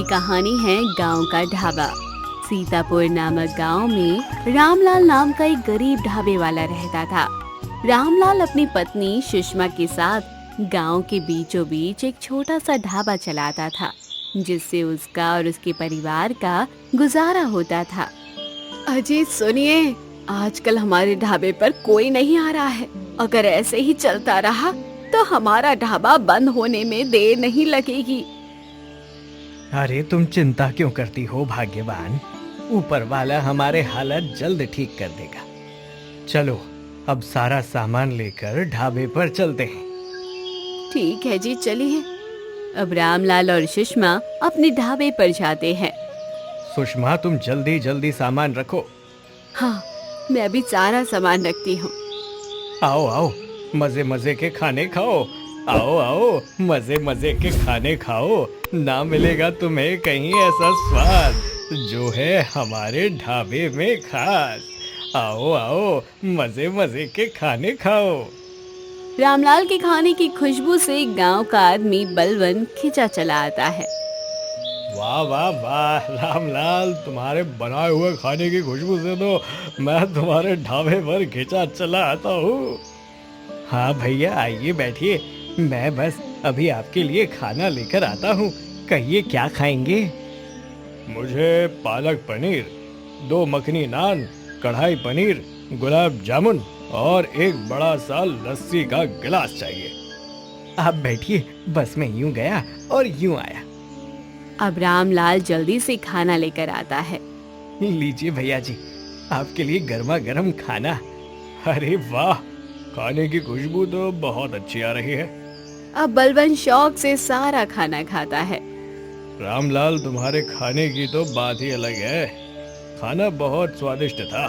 ये कहानी है गांव का ढाबा। सीतापुर नामक गांव में रामलाल नाम का एक गरीब ढाबे वाला रहता था। रामलाल अपनी पत्नी सुषमा के साथ गांव के बीचों बीच एक छोटा सा ढाबा चलाता था, जिससे उसका और उसके परिवार का गुजारा होता था। अजी सुनिए, आजकल हमारे ढाबे पर कोई नहीं आ रहा है। अगर ऐसे ही चलता रहा तो हमारा ढाबा बंद होने में देर नहीं लगेगी। अरे तुम चिंता क्यों करती हो भाग्यवान, ऊपर वाला हमारे हालत जल्द ठीक कर देगा। चलो अब सारा सामान लेकर ढाबे पर चलते हैं। ठीक है जी, चलिए। अब रामलाल और सुषमा अपने ढाबे पर जाते हैं। सुषमा तुम जल्दी जल्दी सामान रखो। हाँ, मैं अभी सारा सामान रखती हूँ। आओ आओ, मजे मजे के खाने खाओ। आओ आओ, मजे मजे के खाने खाओ। ना मिलेगा तुम्हें कहीं ऐसा स्वाद जो है हमारे ढाबे में खास। आओ आओ, मजे मजे के खाने खाओ। रामलाल के खाने की खुशबू से गांव का आदमी बलवन खिंचा चला आता है। वाह वाह वाह रामलाल, तुम्हारे बनाए हुए खाने की खुशबू से तो मैं तुम्हारे ढाबे पर खिंचा चला आता हूँ। हाँ भैया, आइए बैठिए। मैं बस अभी आपके लिए खाना लेकर आता हूँ। कहिए क्या खाएंगे? मुझे पालक पनीर, 2 मखनी नान, कढ़ाई पनीर, गुलाब जामुन और एक बड़ा सा लस्सी का गिलास चाहिए। आप बैठिए, बस मैं यूं गया और यूं आया। अब रामलाल जल्दी से खाना लेकर आता है। लीजिए भैया जी, आपके लिए गर्मा गर्म खाना। अरे वाह, खाने की खुशबू तो बहुत अच्छी आ रही है। अब बलवन शौक से सारा खाना खाता है। रामलाल, तुम्हारे खाने की तो बात ही अलग है। खाना बहुत स्वादिष्ट था।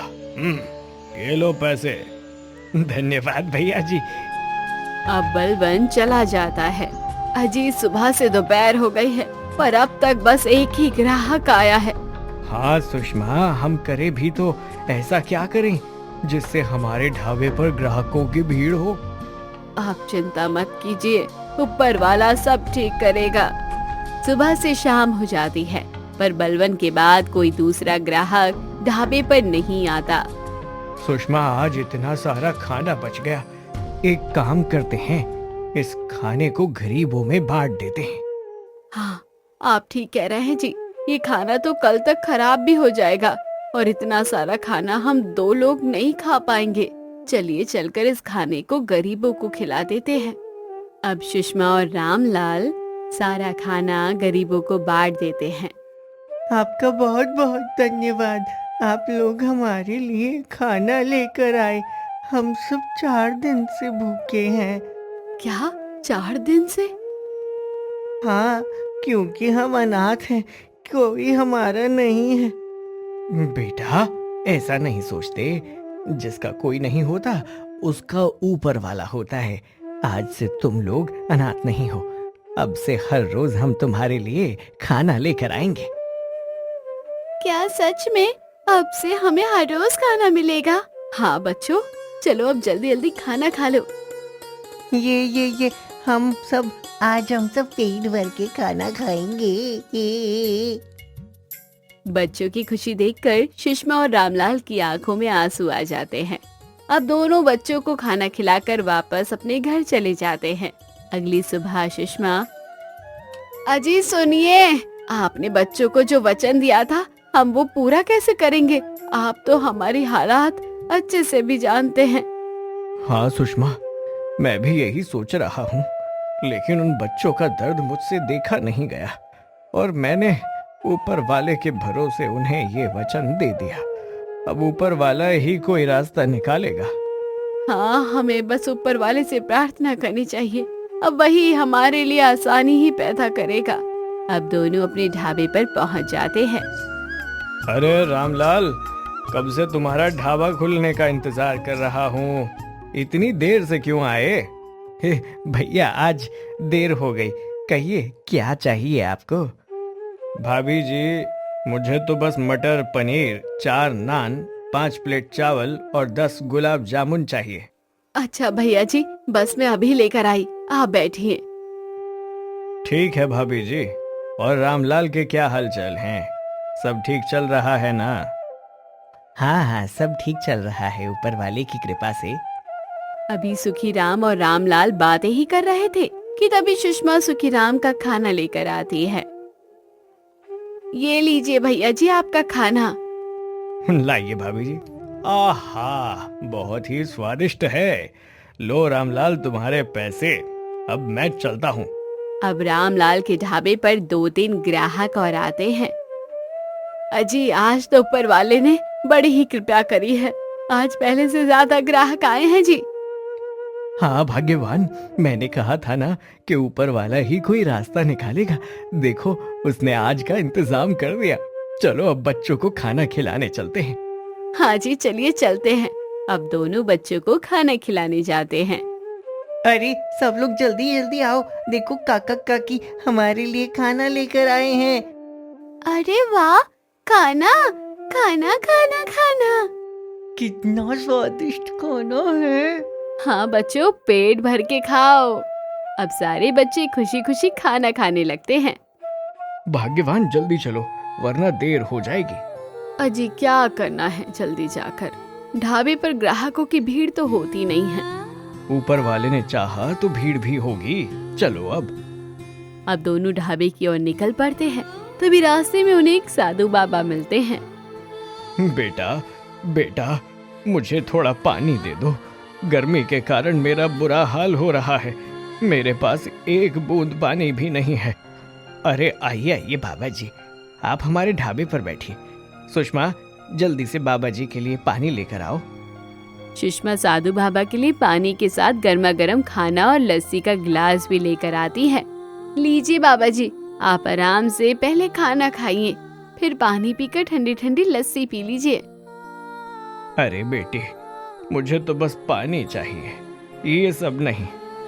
ये लो पैसे। धन्यवाद भैया जी। अब बलवन चला जाता है। अजी सुबह से दोपहर हो गई है, पर अब तक बस एक ही ग्राहक आया है। हाँ सुषमा, हम करें भी तो ऐसा क्या करें जिससे हमारे ढाबे पर ग्राहकों की भीड़ हो। आप चिंता मत कीजिए, ऊपर वाला सब ठीक करेगा। सुबह से शाम हो जाती है, पर बलवन के बाद कोई दूसरा ग्राहक ढाबे पर नहीं आता। सुषमा, आज इतना सारा खाना बच गया। एक काम करते हैं, इस खाने को गरीबों में बांट देते हैं। हाँ, आप ठीक कह रहे हैं जी। ये खाना तो कल तक खराब भी हो जाएगा, और इतना सारा खाना हम 2 लोग नहीं खा पाएंगे। चलिए चलकर इस खाने को गरीबों को खिला देते हैं। अब सुषमा और रामलाल सारा खाना गरीबों को बांट देते हैं। आपका बहुत बहुत धन्यवाद। आप लोग हमारे लिए खाना लेकर आए। हम सब 4 दिन से भूखे हैं। क्या 4 दिन से? हाँ, क्योंकि हम अनाथ हैं, कोई हमारा नहीं है। बेटा, ऐसा नहीं सोचते। जिसका कोई नहीं होता उसका ऊपर वाला होता है। आज से तुम लोग अनाथ नहीं हो। अब से हर रोज हम तुम्हारे लिए खाना लेकर आएंगे। क्या सच में? अब से हमें हर रोज खाना मिलेगा? हाँ बच्चों, चलो अब जल्दी जल्दी खाना खा लो। ये हम सब पेट भर के खाना खाएंगे। बच्चों की खुशी देखकर सुषमा और रामलाल की आंखों में आंसू आ जाते हैं। अब दोनों बच्चों को खाना खिलाकर वापस अपने घर चले जाते हैं। अगली सुबह सुषमा, अजी सुनिए, आपने बच्चों को जो वचन दिया था, हम वो पूरा कैसे करेंगे? आप तो हमारी हालात अच्छे से भी जानते हैं। हाँ सुषमा, मैं भी यही सोच रहा हूँ, लेकिन उन बच्चों का दर्द मुझसे देखा नहीं गया और मैंने ऊपर वाले के भरोसे उन्हें ये वचन दे दिया। अब ऊपर वाला ही कोई रास्ता निकालेगा। हाँ, हमें बस ऊपर वाले से प्रार्थना करनी चाहिए। अब वही हमारे लिए आसानी ही पैदा करेगा। अब दोनों अपने ढाबे पर पहुंच जाते हैं। अरे रामलाल, कब से तुम्हारा ढाबा खुलने का इंतजार कर रहा हूँ। इतनी देर से क्यों आए? भैया, आज देर हो गई। कहिए क्या चाहिए आपको? भाभी जी, मुझे तो बस मटर पनीर, 4 नान, 5 प्लेट चावल और 10 गुलाब जामुन चाहिए। अच्छा भैया जी, बस मैं अभी लेकर आई, आप बैठिए। ठीक है भाभी जी, और रामलाल के क्या हालचाल हैं? सब ठीक चल रहा है ना? हाँ हाँ, सब ठीक चल रहा है ऊपर वाले की कृपा से। अभी सुखीराम और रामलाल बातें ही कर रहे थे कि तभी सुषमा सुखीराम का खाना लेकर आती है। ये लीजिए भैया जी आपका खाना। लाइए भाभी जी। आहा, बहुत ही स्वादिष्ट है। लो रामलाल, तुम्हारे पैसे। अब मैं चलता हूँ। अब रामलाल के ढाबे पर 2-3 ग्राहक और आते हैं। अजी, आज तो ऊपर वाले ने बड़ी ही कृपा करी है। आज पहले से ज्यादा ग्राहक आए हैं जी। हाँ भाग्यवान, मैंने कहा था ना कि ऊपर वाला ही कोई रास्ता निकालेगा। देखो, उसने आज का इंतजाम कर दिया। चलो अब बच्चों को खाना खिलाने चलते हैं। हाँ जी, चलिए चलते हैं। अब दोनों बच्चों को खाना खिलाने जाते हैं। अरे सब लोग जल्दी जल्दी आओ, देखो काका काकी हमारे लिए खाना लेकर आए हैं। अरे वाह, खाना खाना खाना खाना। कितना स्वादिष्ट खाना है। हाँ बच्चों, पेट भर के खाओ। अब सारे बच्चे खुशी खुशी खाना खाने लगते हैं। भाग्यवान, जल्दी चलो वरना देर हो जाएगी। अजी, क्या करना है जल्दी जाकर। ढाबे पर ग्राहकों की भीड़ तो होती नहीं है। ऊपर वाले ने चाहा तो भीड़ भी होगी। चलो अब दोनों ढाबे की ओर निकल पड़ते हैं। तभी रास्ते में उन्हें एक साधु बाबा मिलते हैं। बेटा बेटा, मुझे थोड़ा पानी दे दो। गर्मी के कारण मेरा बुरा हाल हो रहा है। मेरे पास एक बूंद पानी भी नहीं है। अरे आइए आइए बाबा जी, आप हमारे ढाबे पर बैठिए। सुषमा, जल्दी से बाबा जी के लिए पानी लेकर आओ। सुषमा साधु बाबा के लिए पानी के साथ गर्मा गर्म खाना और लस्सी का गिलास भी लेकर आती है। लीजिए बाबा जी, आप आराम से पहले खाना खाइए, फिर पानी पीकर ठंडी ठंडी लस्सी पी लीजिए। अरे बेटी, मुझे तो बस पानी चाहिए, ये सब नहीं।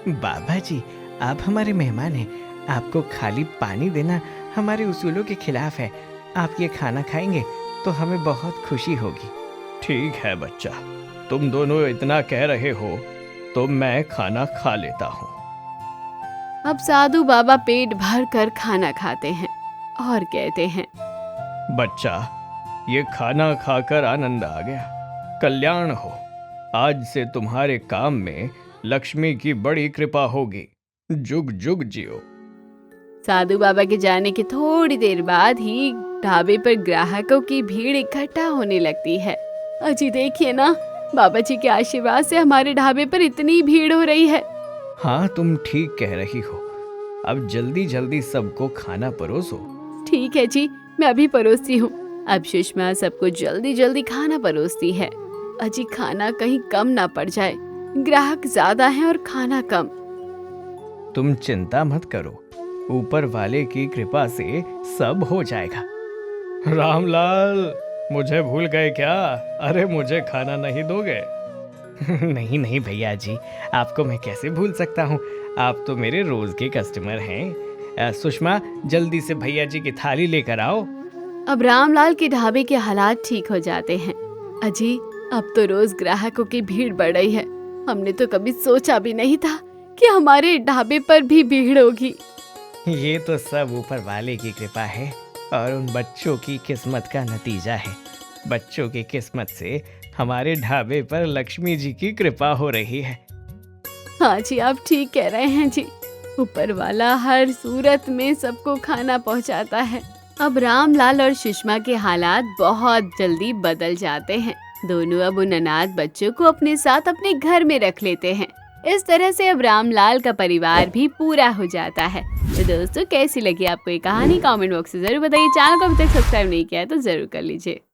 बाबा जी, आप हमारे मेहमान हैं। आपको खाली पानी देना हमारे उसूलों के खिलाफ है। आप ये खाना खाएंगे तो हमें बहुत खुशी होगी। ठीक है बच्चा, तुम दोनों इतना कह रहे हो तो मैं खाना खा लेता हूँ। अब साधु बाबा पेट भर कर खाना खाते हैं और कहते हैं, बच्चा, ये खाना खाकर आनंद आ गया। कल्याण हो। आज से तुम्हारे काम में लक्ष्मी की बड़ी कृपा होगी। जुग जुग जियो। साधु बाबा के जाने के थोड़ी देर बाद ही ढाबे पर ग्राहकों की भीड़ इकट्ठा होने लगती है। अजी देखिए ना, बाबा जी के आशीर्वाद से हमारे ढाबे पर इतनी भीड़ हो रही है। हाँ, तुम ठीक कह रही हो। अब जल्दी जल्दी सबको खाना परोसो। ठीक है जी, मैं अभी परोसती हूँ। अब सुषमा सबको जल्दी जल्दी खाना परोसती है। अजी, खाना कहीं कम ना पड़ जाए। ग्राहक ज्यादा हैं और खाना कम। तुम चिंता मत करो, ऊपर वाले की कृपा से सब हो जाएगा। रामलाल, मुझे भूल गए क्या? अरे मुझे खाना नहीं दोगे? नहीं नहीं भैया जी, आपको मैं कैसे भूल सकता हूँ। आप तो मेरे रोज के कस्टमर हैं। सुषमा, जल्दी से भैया जी की थाली लेकर आओ। अब रामलाल के ढाबे के हालात ठीक हो जाते हैं। अजी, अब तो रोज ग्राहकों की भीड़ बढ़ रही है। हमने तो कभी सोचा भी नहीं था कि हमारे ढाबे पर भी भीड़ होगी। ये तो सब ऊपर वाले की कृपा है और उन बच्चों की किस्मत का नतीजा है। बच्चों की किस्मत से हमारे ढाबे पर लक्ष्मी जी की कृपा हो रही है। हाँ जी, आप ठीक कह रहे हैं जी। ऊपर वाला हर सूरत में सबको खाना पहुंचाता है। अब रामलाल और सुषमा के हालात बहुत जल्दी बदल जाते हैं। दोनों अब उन अनाथ बच्चों को अपने साथ अपने घर में रख लेते हैं। इस तरह से अब रामलाल का परिवार भी पूरा हो जाता है। तो दोस्तों, कैसी लगी आपको ये कहानी? कमेंट बॉक्स में जरूर बताइए। चैनल को अभी तक सब्सक्राइब नहीं किया है तो जरूर कर लीजिए।